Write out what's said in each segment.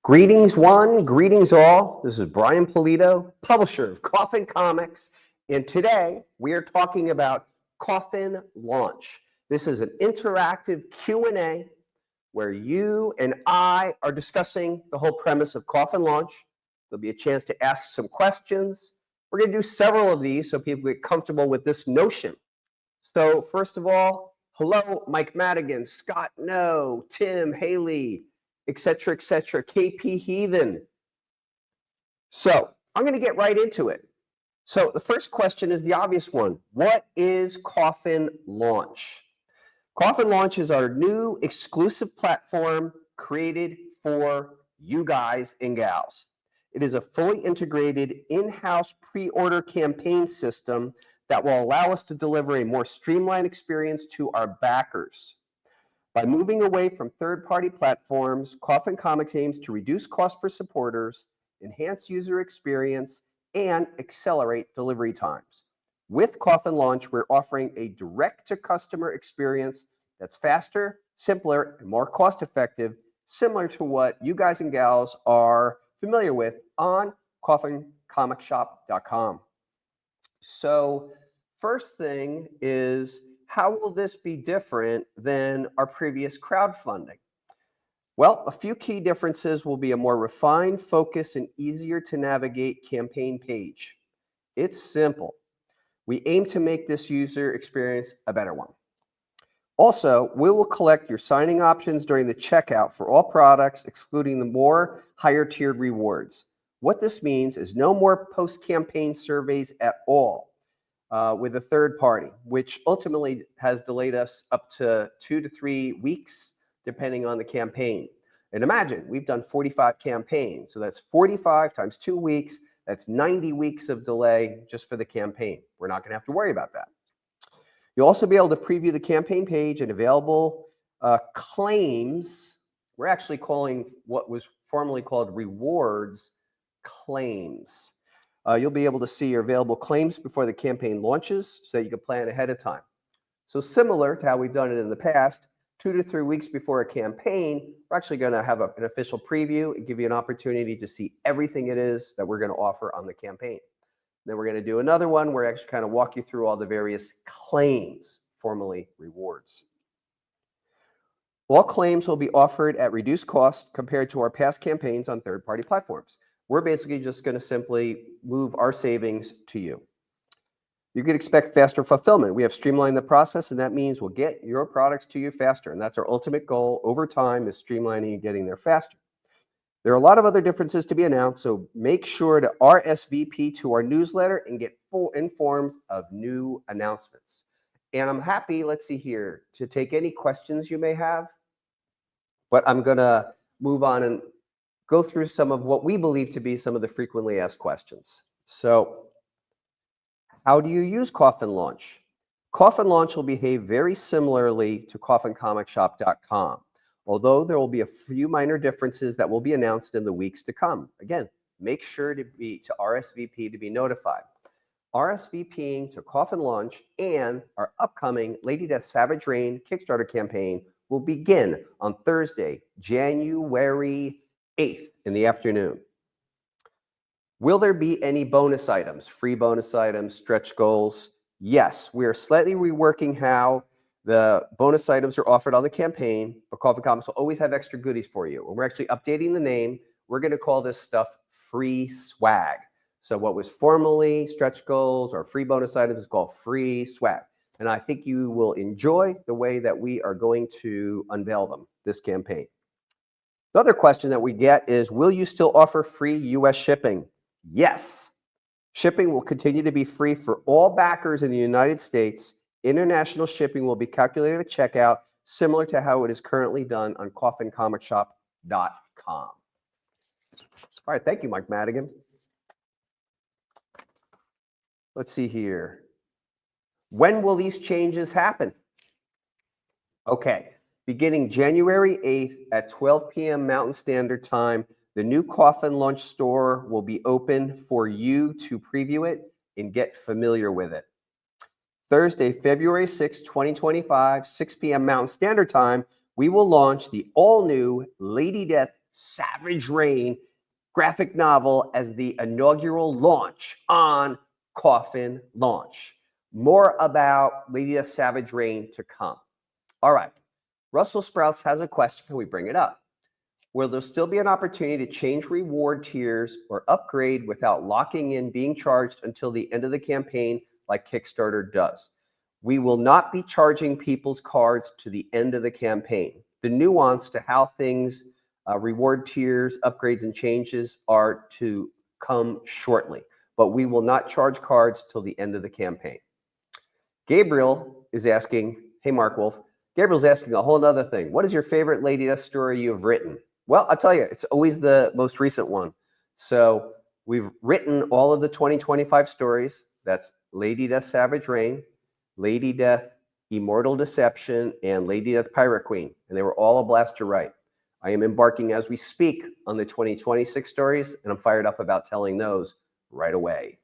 Greetings, one, greetings, all. This is Brian Polito, publisher of Coffin Comics, and today we are talking about Coffin Launch. This is an interactive Q&A where you and I are discussing the whole premise of Coffin Launch. There'll be a chance to ask some questions. We're going to do several of these so people get comfortable with this notion. So first of all, hello, Mike Madigan, Scott No, Tim, Haley, etc., KP Heathen. So I'm going to get right into it. So the first question is the obvious one. What is Coffin Launch? Coffin Launch is our new exclusive platform created for you guys and gals. It is a fully integrated in-house pre-order campaign system that will allow us to deliver a more streamlined experience to our backers. By moving away from third-party platforms, Coffin Comics aims to reduce costs for supporters, enhance user experience, and accelerate delivery times. With Coffin Launch, we're offering a direct-to-customer experience that's faster, simpler, and more cost-effective, similar to what you guys and gals are familiar with on coffincomicsshop.com. So first thing is, how will this be different than our previous crowdfunding? Well, a few key differences will be a more refined, focused, and easier to navigate campaign page. It's simple. We aim to make this user experience a better one. Also, we will collect your signing options during the checkout for all products, excluding the more higher tiered rewards. What this means is no more post-campaign surveys at all. With a third party, which ultimately has delayed us up to 2 to 3 weeks, depending on the campaign. And imagine, we've done 45 campaigns, so that's 45 times 2 weeks, that's 90 weeks of delay just for the campaign. We're not gonna have to worry about that. You'll also be able to preview the campaign page and available claims. We're actually calling what was formerly called rewards claims. You'll be able to see your available claims before the campaign launches so that you can plan ahead of time. So similar to how we've done it in the past, 2 to 3 weeks before a campaign, we're actually going to have an official preview and give you an opportunity to see everything it is that we're going to offer on the campaign. Then we're going to do another one where I actually kind of walk you through all the various claims, formerly rewards. All claims will be offered at reduced cost compared to our past campaigns on third-party platforms. We're basically just going to simply move our savings to you. You could expect faster fulfillment. We have streamlined the process, and that means we'll get your products to you faster. And that's our ultimate goal over time, is streamlining and getting there faster. There are a lot of other differences to be announced, so make sure to RSVP to our newsletter and get full informed of new announcements. And I'm happy, let's see here, to take any questions you may have. But I'm going to move on and go through some of what we believe to be some of the frequently asked questions. So, how do you use Coffin Launch? Coffin Launch will behave very similarly to coffincomicsshop.com, although there will be a few minor differences that will be announced in the weeks to come. Again, make sure to RSVP to be notified. RSVPing to Coffin Launch and our upcoming Lady Death Savage Rain Kickstarter campaign will begin on Thursday, January 8th in the afternoon. Will there be any bonus items, free bonus items, stretch goals? Yes, we are slightly reworking how the bonus items are offered on the campaign, but Coffin Comics will always have extra goodies for you. And we're actually updating the name. We're going to call this stuff free swag. So what was formerly stretch goals or free bonus items is called free swag. And I think you will enjoy the way that we are going to unveil them this campaign. The other question that we get is, will you still offer free US shipping? Yes. Shipping will continue to be free for all backers in the United States. International shipping will be calculated at checkout, similar to how it is currently done on coffincomicsshop.com. All right, thank you, Mike Madigan. Let's see here. When will these changes happen? Okay. Beginning January 8th at 12 p.m. Mountain Standard Time, the new Coffin Launch store will be open for you to preview it and get familiar with it. Thursday, February 6, 2025, 6 p.m. Mountain Standard Time, we will launch the all-new Lady Death Savage Rain graphic novel as the inaugural launch on Coffin Launch. More about Lady Death Savage Rain to come. All right. Russell Sprouts has a question. Can we bring it up? Will there still be an opportunity to change reward tiers or upgrade without locking in being charged until the end of the campaign like Kickstarter does? We will not be charging people's cards to the end of the campaign. The nuance to how things, reward tiers, upgrades, and changes are to come shortly, but we will not charge cards till the end of the campaign. Gabriel is asking, hey, Mark Wolf, Gabriel's asking a whole other thing. What is your favorite Lady Death story you have written? Well, I'll tell you, it's always the most recent one. So we've written all of the 2025 stories. That's Lady Death Savage Rain, Lady Death Immortal Deception, and Lady Death Pirate Queen. And they were all a blast to write. I am embarking as we speak on the 2026 stories, and I'm fired up about telling those right away.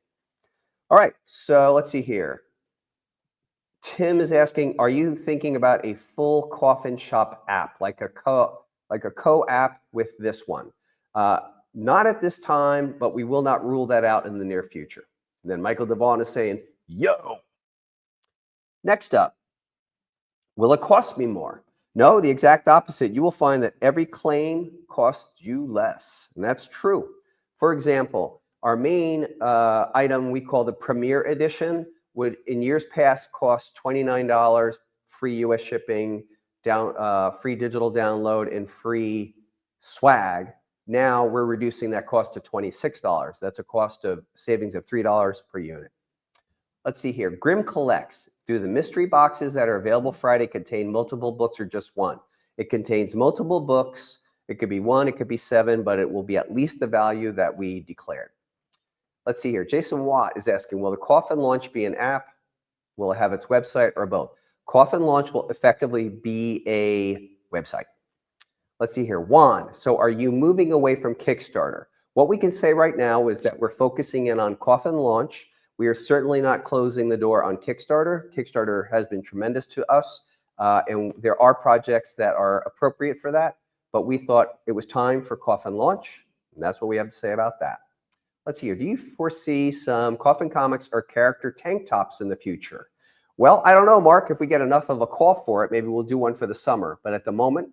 All right, so let's see here. Tim is asking, are you thinking about a full Coffin Shop app, like a co-app with this one? Not at this time, but we will not rule that out in the near future. And then Michael Devon is saying, yo. Next up, will it cost me more? No, the exact opposite. You will find that every claim costs you less, and that's true. For example, our main item we call the Premier Edition would, in years past, cost $29, free US shipping, free digital download, and free swag. Now we're reducing that cost to $26. That's a cost of savings of $3 per unit. Let's see here. Grim Collects. Do the mystery boxes that are available Friday contain multiple books or just one? It contains multiple books. It could be 1, it could be 7, but it will be at least the value that we declared. Let's see here. Jason Watt is asking, will the Coffin Launch be an app? Will it have its website, or both? Coffin Launch will effectively be a website. Let's see here. Juan, so are you moving away from Kickstarter? What we can say right now is that we're focusing in on Coffin Launch. We are certainly not closing the door on Kickstarter. Kickstarter has been tremendous to us, and there are projects that are appropriate for that, but we thought it was time for Coffin Launch, and that's what we have to say about that. Let's see here. Do you foresee some Coffin Comics or character tank tops in the future? Well, I don't know, Mark. If we get enough of a call for it, maybe we'll do one for the summer, but at the moment,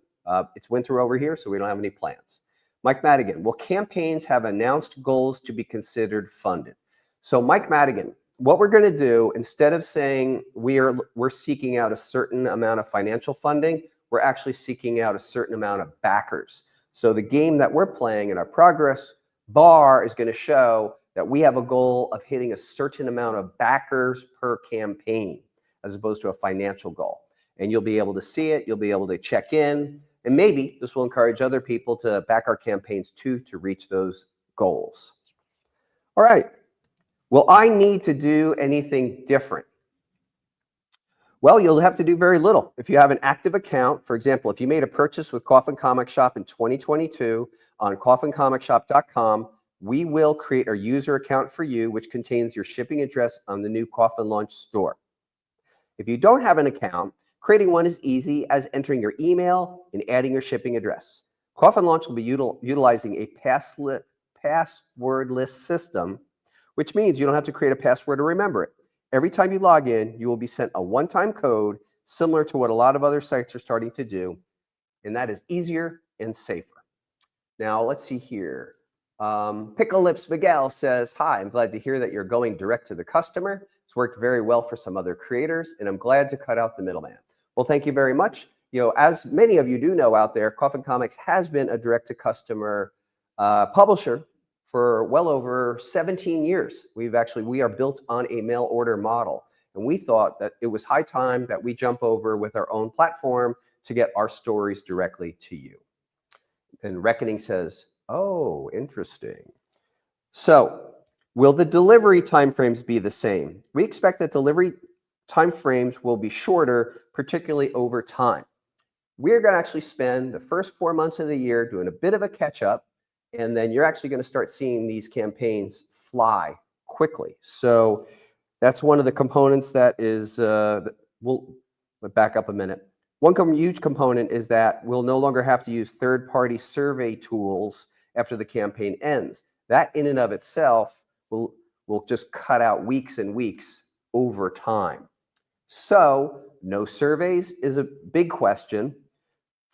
it's winter over here, so we don't have any plans. Mike Madigan, will campaigns have announced goals to be considered funded? So Mike Madigan, what we're going to do, instead of saying we're seeking out a certain amount of financial funding, we're actually seeking out a certain amount of backers. So the game that we're playing in our progress bar is going to show that we have a goal of hitting a certain amount of backers per campaign, as opposed to a financial goal. And you'll be able to see it, you'll be able to check in, and maybe this will encourage other people to back our campaigns too, to reach those goals. All right. Will I need to do anything different? Well, you'll have to do very little. If you have an active account, for example, if you made a purchase with Coffin Comic Shop in 2022 on coffincomic.com, we will create a user account for you, which contains your shipping address on the new Coffin Launch store. If you don't have an account, creating one is easy as entering your email and adding your shipping address. Coffin Launch will be utilizing a passwordless system, which means you don't have to create a password to remember it. Every time you log in, you will be sent a one-time code similar to what a lot of other sites are starting to do, and that is easier and safer. Now, let's see here. Pickle Lips Miguel says, hi, I'm glad to hear that you're going direct to the customer. It's worked very well for some other creators, and I'm glad to cut out the middleman. Well, thank you very much. You know, as many of you do know out there, Coffin Comics has been a direct-to-customer publisher for well over 17 years. We are built on a mail order model. And we thought that it was high time that we jump over with our own platform to get our stories directly to you. And Reckoning says, oh, interesting. So will the delivery timeframes be the same? We expect that delivery timeframes will be shorter, particularly over time. We're going to actually spend the first 4 months of the year doing a bit of a catch up, and then you're actually going to start seeing these campaigns fly quickly. So that's one of the components that is, we'll back up a minute. One huge component is that we'll no longer have to use third-party survey tools after the campaign ends. That in and of itself will just cut out weeks and weeks over time. So no surveys is a big question.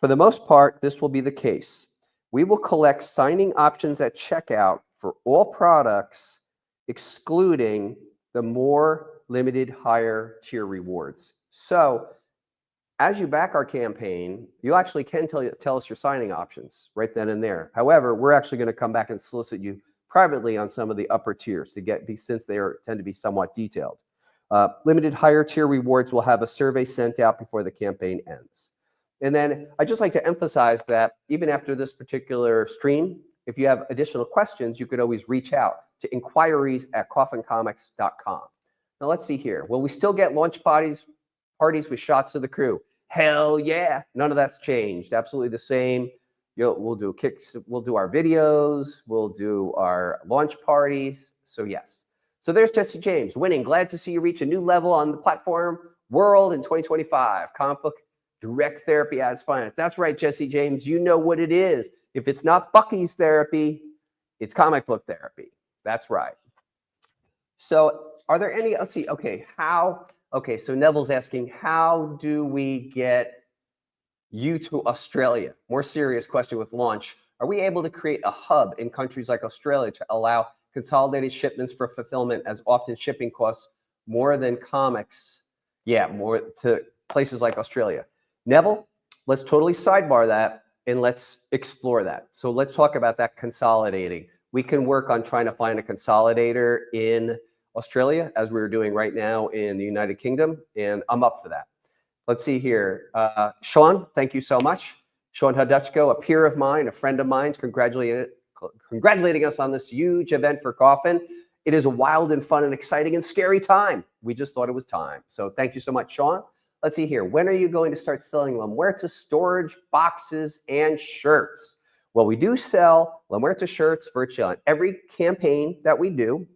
For the most part, this will be the case. We will collect signing options at checkout for all products, excluding the more limited higher tier rewards. So as you back our campaign, you actually can tell us your signing options right then and there. However, we're actually going to come back and solicit you privately on some of the upper tiers since they tend to be somewhat detailed. Limited higher tier rewards will have a survey sent out before the campaign ends. And then I'd just like to emphasize that even after this particular stream, if you have additional questions, you could always reach out to inquiries@coffincomics.com. Now let's see here. Will we still get launch parties with shots of the crew? Hell yeah. None of that's changed. Absolutely the same. We'll do our videos, we'll do our launch parties. So yes. So there's Jesse James winning. Glad to see you reach a new level on the platform world in 2025. Comic book direct therapy at its finest. That's right, Jesse James. You know what it is. If it's not Bucky's therapy, it's comic book therapy. That's right. So are there any, let's see, okay, so Neville's asking, how do we get you to Australia? More serious question with launch. Are we able to create a hub in countries like Australia to allow consolidated shipments for fulfillment, as often shipping costs more than comics? Yeah, more to places like Australia. Neville, let's totally sidebar that and let's explore that. So let's talk about that consolidating. We can work on trying to find a consolidator in Australia, as we're doing right now in the United Kingdom, and I'm up for that. Let's see here. Sean, thank you so much. Sean Haduchko, a peer of mine, a friend of mine, congratulating us on this huge event for Coffin. It is a wild and fun and exciting and scary time. We just thought it was time. So thank you so much, Sean. Let's see here. When are you going to start selling La Muerta storage boxes and shirts? Well, we do sell La Muerta shirts virtually on every campaign that we do.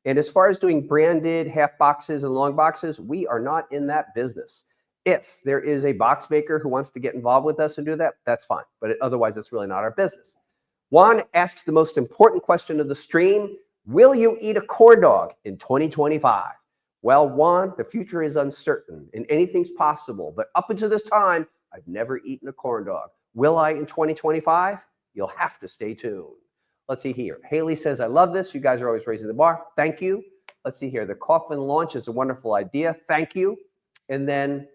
And as far as doing branded half boxes and long boxes, we are not in that business. If there is a box maker who wants to get involved with us and do that, that's fine. But otherwise, it's really not our business. Juan asks the most important question of the stream. Will you eat a corn dog in 2025? Well, Juan, the future is uncertain and anything's possible. But up until this time, I've never eaten a corn dog. Will I in 2025? You'll have to stay tuned. Let's see here. Haley says, I love this. You guys are always raising the bar. Thank you. Let's see here. The Coffin launch is a wonderful idea. Thank you. And then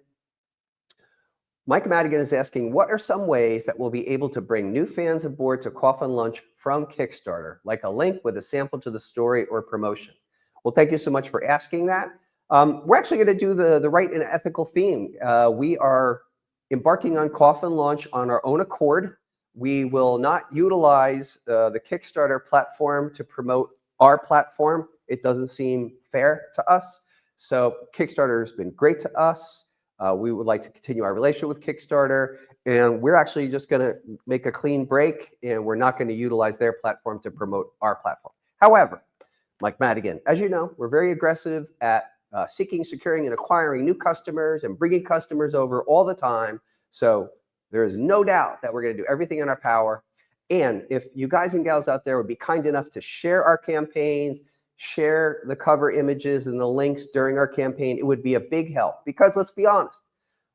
Mike Madigan is asking, what are some ways that we'll be able to bring new fans aboard to Coffin Lunch from Kickstarter, like a link with a sample to the story or promotion? Well, thank you so much for asking that. We're actually going to do the right and ethical theme. We are embarking on Coffin Launch on our own accord. We will not utilize the Kickstarter platform to promote our platform. It doesn't seem fair to us. So Kickstarter has been great to us. We would like to continue our relationship with Kickstarter, and we're actually just going to make a clean break, and we're not going to utilize their platform to promote our platform. However, Mike Madigan, as you know, we're very aggressive at seeking, securing, and acquiring new customers and bringing customers over all the time. So there is no doubt that we're going to do everything in our power. And if you guys and gals out there would be kind enough to share our campaigns, share the cover images and the links during our campaign, it would be a big help. Because let's be honest,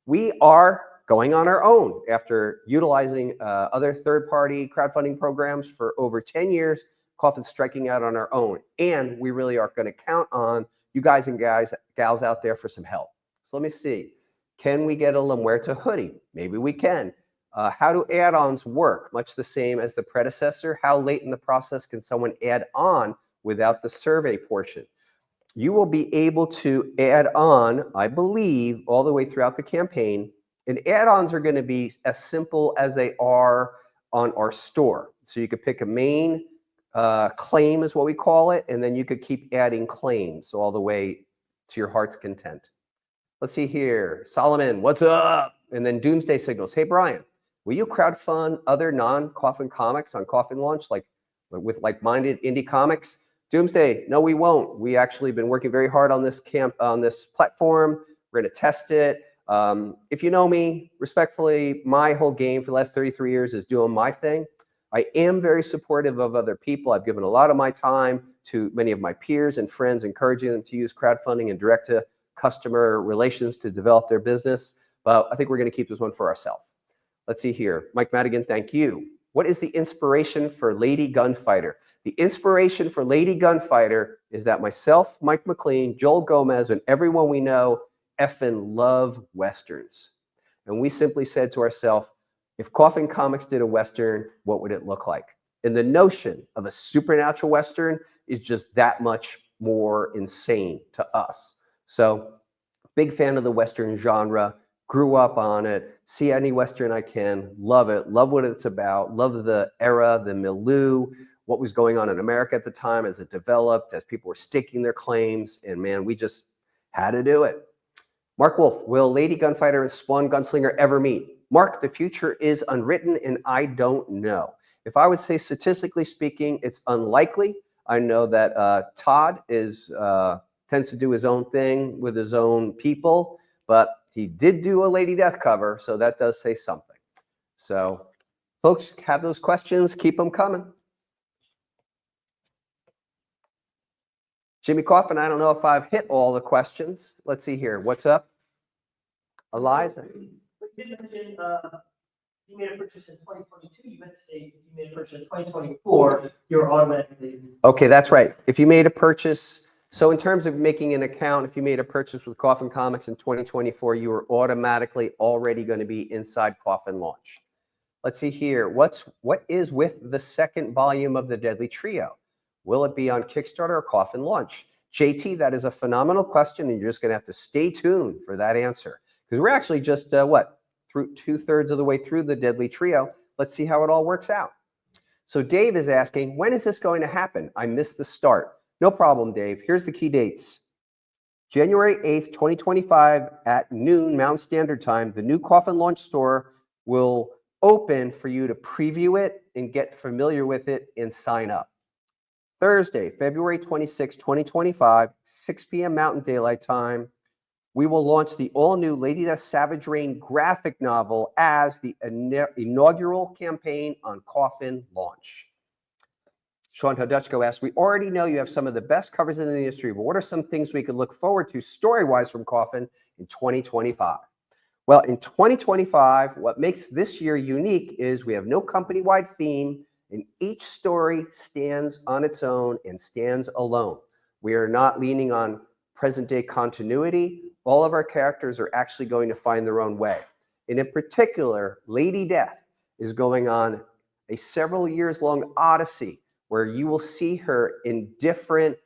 we are going on our own after utilizing other third-party crowdfunding programs for over 10 years. Coffin's striking out on our own, and we really are going to count on you guys and gals out there for some help. So let me see. Can we get a La Muerta hoodie? Maybe we can. How do add-ons work? Much the same as the predecessor. How late in the process can someone add on without the survey portion? You will be able to add on, I believe, all the way throughout the campaign. And add-ons are going to be as simple as they are on our store. So you could pick a main claim is what we call it, and then you could keep adding claims all the way to your heart's content. Let's see here. Solomon, what's up? And then Doomsday Signals. Hey, Brian, will you crowdfund other non-Coffin comics on Coffin Launch, with like-minded indie comics? Doomsday, no, we won't. We actually been working very hard on this platform. We're going to test it. If you know me, respectfully, my whole game for the last 33 years is doing my thing. I am very supportive of other people. I've given a lot of my time to many of my peers and friends, encouraging them to use crowdfunding and direct-to-customer relations to develop their business. But I think we're going to keep this one for ourselves. Let's see here. Mike Madigan, thank you. What is the inspiration for Lady Gunfighter? The inspiration for Lady Gunfighter is that myself, Mike McLean, Joel Gomez, and everyone we know effing love Westerns. And we simply said to ourselves, if Coffin Comics did a Western, what would it look like? And the notion of a supernatural Western is just that much more insane to us. So, big fan of the Western genre, grew up on it, see any Western I can, love it, love what it's about, love the era, the milieu, what was going on in America at the time as it developed, as people were staking their claims, and man, we just had to do it. Mark Wolf, will Lady Gunfighter and Spawn Gunslinger ever meet? Mark, the future is unwritten and I don't know. If I would say statistically speaking, it's unlikely. I know that Todd tends to do his own thing with his own people, but he did do a Lady Death cover, so that does say something. So folks, have those questions, keep them coming. Jimmy Coffin, I don't know if I've hit all the questions. Let's see here. What's up? Eliza? You did mention you made a purchase in 2022. You meant to say if you made a purchase in 2024, you're automatically. Okay, that's right. If you made a purchase, so in terms of making an account, if you made a purchase with Coffin Comics in 2024, you were automatically already going to be inside Coffin Launch. Let's see here. What is with the second volume of the Deadly Trio? Will it be on Kickstarter or Coffin Launch? JT, that is a phenomenal question, and you're just going to have to stay tuned for that answer. Because we're actually just, through 2/3 of the way through the Deadly Trio. Let's see how it all works out. So Dave is asking, when is this going to happen? I missed the start. No problem, Dave. Here's the key dates. January 8th, 2025 at noon Mountain Standard Time, the new Coffin Launch store will open for you to preview it and get familiar with it and sign up. Thursday, February 26, 2025, 6 p.m. Mountain Daylight Time, we will launch the all-new Lady Death Savage Reign graphic novel as the inaugural campaign on Coffin Launch. Sean Hodutchko asks, we already know you have some of the best covers in the industry, but what are some things we could look forward to story-wise from Coffin in 2025? Well, in 2025, what makes this year unique is we have no company-wide theme, and each story stands on its own and stands alone. We are not leaning on present-day continuity. All of our characters are actually going to find their own way. And in particular, Lady Death is going on a several years long odyssey where you will see her in different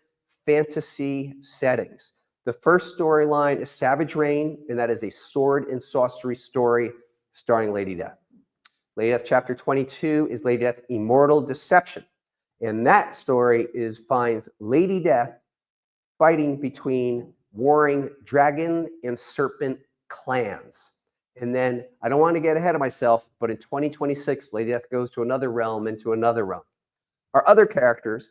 fantasy settings. The first storyline is Savage Reign, and that is a sword and sorcery story starring Lady Death. Lady Death Chapter 22 is Lady Death Immortal Deception. And that story finds Lady Death fighting between warring dragon and serpent clans. And then, I don't want to get ahead of myself, but in 2026, Lady Death goes to another realm, into another realm. Our other characters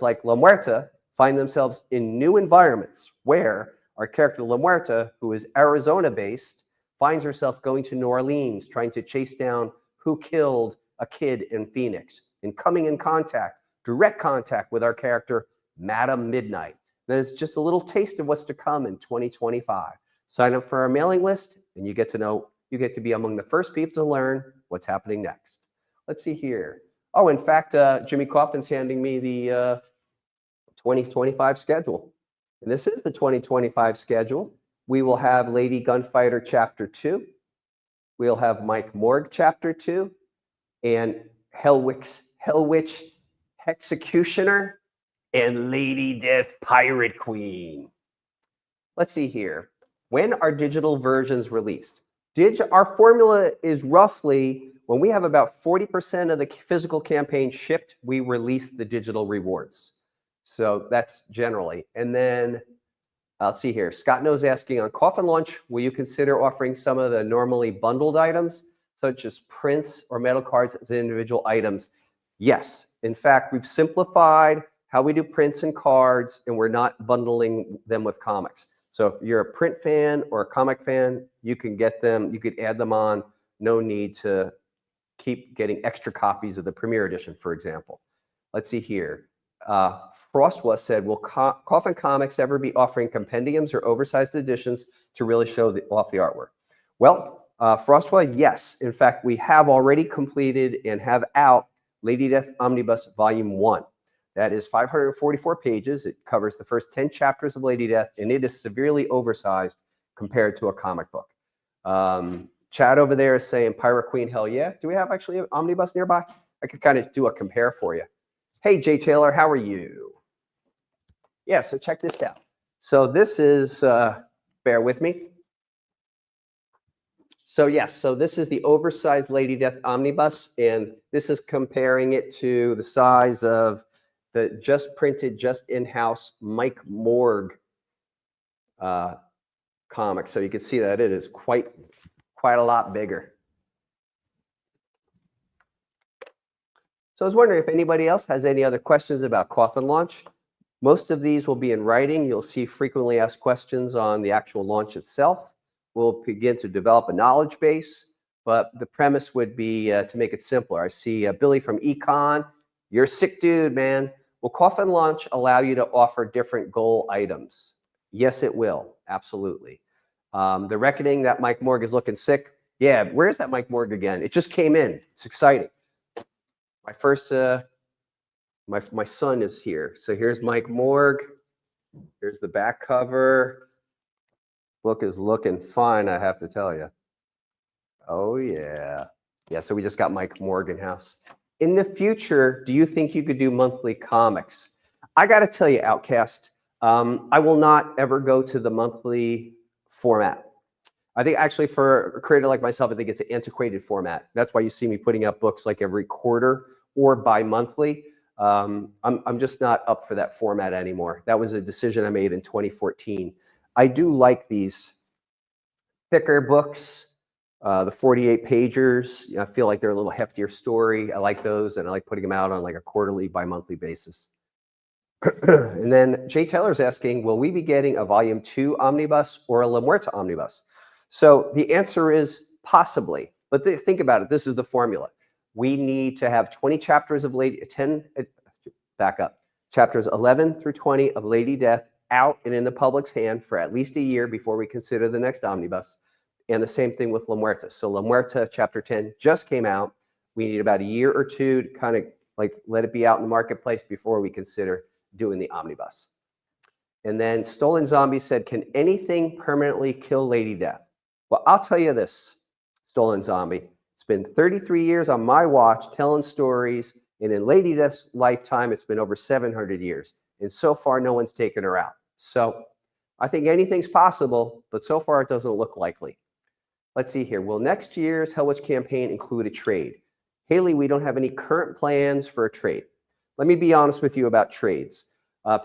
like La Muerta, find themselves in new environments where our character La Muerta, who is Arizona-based, finds herself going to New Orleans, trying to chase down who killed a kid in Phoenix, and coming in direct contact with our character, Madam Midnight. That is just a little taste of what's to come in 2025. Sign up for our mailing list, and you get to be among the first people to learn what's happening next. Let's see here. Oh, in fact, Jimmy Coffin's handing me the 2025 schedule. And this is the 2025 schedule. We will have Lady Gunfighter Chapter 2. We'll have Mike Morg Chapter 2 and Hellwitch Executioner and Lady Death Pirate Queen. Let's see here. When are digital versions released? Our formula is roughly when we have about 40% of the physical campaign shipped, we release the digital rewards. So that's generally. And then let's see here. Scott Knows asking, on Coffin Launch, will you consider offering some of the normally bundled items, such as prints or metal cards as individual items? Yes. In fact, we've simplified how we do prints and cards, and we're not bundling them with comics. So if you're a print fan or a comic fan, you can get them, you could add them on. No need to keep getting extra copies of the Premier Edition, for example. Let's see here. Frostwa said, will Coffin Comics ever be offering compendiums or oversized editions to really show off the artwork? Well, Frostwa, yes. In fact, we have already completed and have out Lady Death Omnibus Volume 1. That is 544 pages. It covers the first 10 chapters of Lady Death, and it is severely oversized compared to a comic book. Chad over there is saying Pirate Queen, hell yeah. Do we have actually an omnibus nearby? I could kind of do a compare for you. Hey, Jay Taylor, how are you? Yeah, so check this out. So this is, bear with me. So yes, so this is the oversized Lady Death Omnibus, and this is comparing it to the size of the just printed, just in-house Mike Morg comic. So you can see that it is quite a lot bigger. So I was wondering if anybody else has any other questions about Coffin Launch. Most of these will be in writing. You'll see frequently asked questions on the actual launch itself. We'll begin to develop a knowledge base, but the premise would be to make it simpler. I see Billy from Econ. You're a sick dude, man. Will Coffin Launch allow you to offer different goal items? Yes, it will. Absolutely. The reckoning that Mike Morg is looking sick. Yeah, where's that Mike Morg again? It just came in. It's exciting. My first, my son is here. So here's Mike Morg. Here's the back cover. Book is looking fine, I have to tell you. Oh yeah. Yeah, so we just got Mike Morg in house. In the future, do you think you could do monthly comics? I got to tell you, Outcast, I will not ever go to the monthly format. I think actually for a creator like myself, I think it's an antiquated format. That's why you see me putting out books like every quarter or bi-monthly. I'm just not up for that format anymore. That was a decision I made in 2014. I do like these thicker books, the 48 pagers. I feel like they're a little heftier story. I like those, and I like putting them out on like a quarterly, bi-monthly basis. And then Jay Taylor's asking, will we be getting a volume 2 omnibus or a La Muerta omnibus? So the answer is possibly, but think about it. This is the formula. We need to have 20 chapters of chapters 11 through 20 of Lady Death out and in the public's hand for at least a year before we consider the next omnibus. And the same thing with La Muerta. So La Muerta chapter 10 just came out. We need about a year or two to kind of like let it be out in the marketplace before we consider doing the omnibus. And then Stolen Zombie said, can anything permanently kill Lady Death? Well, I'll tell you this, Stolen Zombie. It's been 33 years on my watch telling stories, and in Lady Death's lifetime, it's been over 700 years. And so far, no one's taken her out. So I think anything's possible, but so far it doesn't look likely. Let's see here. Will next year's Hell Witch campaign include a trade? Haley, we don't have any current plans for a trade. Let me be honest with you about trades.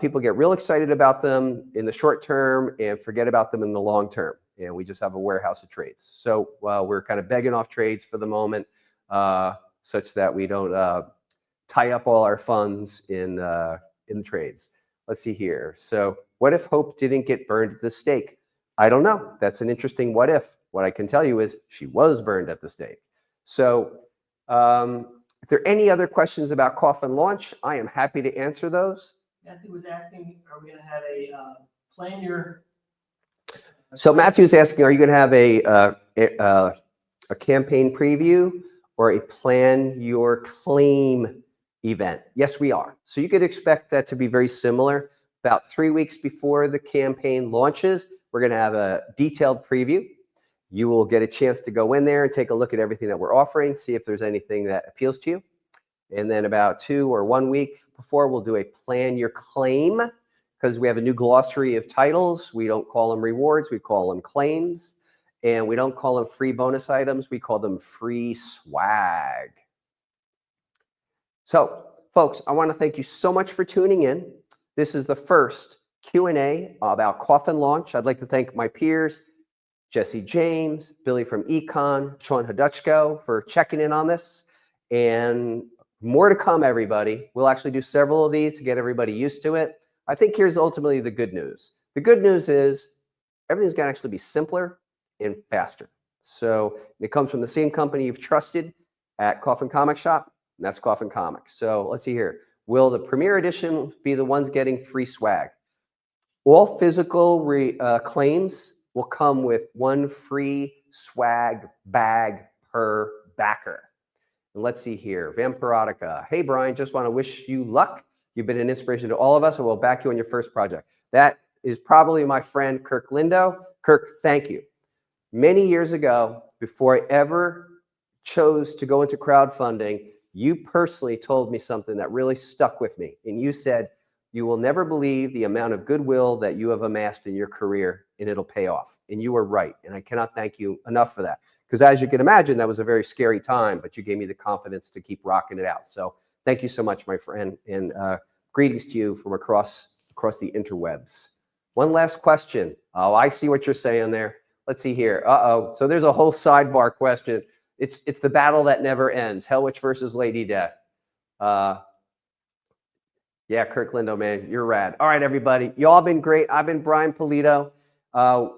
People get real excited about them in the short term and forget about them in the long term. And we just have a warehouse of trades. So we're kind of begging off trades for the moment, such that we don't tie up all our funds in the trades. Let's see here. So what if Hope didn't get burned at the stake? I don't know. That's an interesting what if. What I can tell you is she was burned at the stake. So if there are any other questions about Coffin Launch, I am happy to answer those. Matthew was asking, are we going to have a plan your... So Matthew is asking, are you going to have a campaign preview or a plan your claim event? Yes, we are. So you could expect that to be very similar. About 3 weeks before the campaign launches, we're going to have a detailed preview. You will get a chance to go in there and take a look at everything that we're offering, see if there's anything that appeals to you. And then about 2 or 1 week before, we'll do a plan your claim, because we have a new glossary of titles. We don't call them rewards, we call them claims. And we don't call them free bonus items, we call them free swag. So, folks, I want to thank you so much for tuning in. This is the first Q&A about Coffin Launch. I'd like to thank my peers, Jesse James, Billy from Econ, Sean Haduchko for checking in on this. And more to come, everybody. We'll actually do several of these to get everybody used to it. I think here's ultimately the good news. The good news is everything's going to actually be simpler and faster. So it comes from the same company you've trusted at Coffin Comic Shop, and that's Coffin Comics. So let's see here. Will the Premier Edition be the ones getting free swag? All physical claims will come with one free swag bag per backer. And let's see here. Vampirotica. Hey, Brian, just want to wish you luck. You've been an inspiration to all of us, and we'll back you on your first project. That is probably my friend Kirk Lindo. Kirk, thank you. Many years ago, before I ever chose to go into crowdfunding, you personally told me something that really stuck with me. And you said, you will never believe the amount of goodwill that you have amassed in your career, and it'll pay off. And you were right. And I cannot thank you enough for that. Because as you can imagine, that was a very scary time, but you gave me the confidence to keep rocking it out. So thank you so much, my friend. And greetings to you from across the interwebs. One last question. Oh, I see what you're saying there. Let's see here. Uh-oh. So there's a whole sidebar question. It's the battle that never ends. Hellwitch versus Lady Death. Yeah, Kirk Lindo, man, you're rad. All right, everybody. You all been great. I've been Brian Pulido.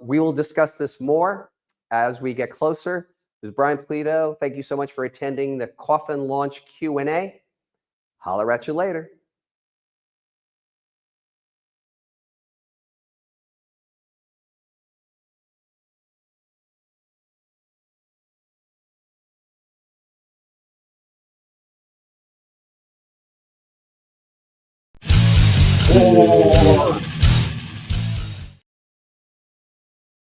We will discuss this more as we get closer. This is Brian Pulido. Thank you so much for attending the Coffin Launch Q&A. Holler at you later. War.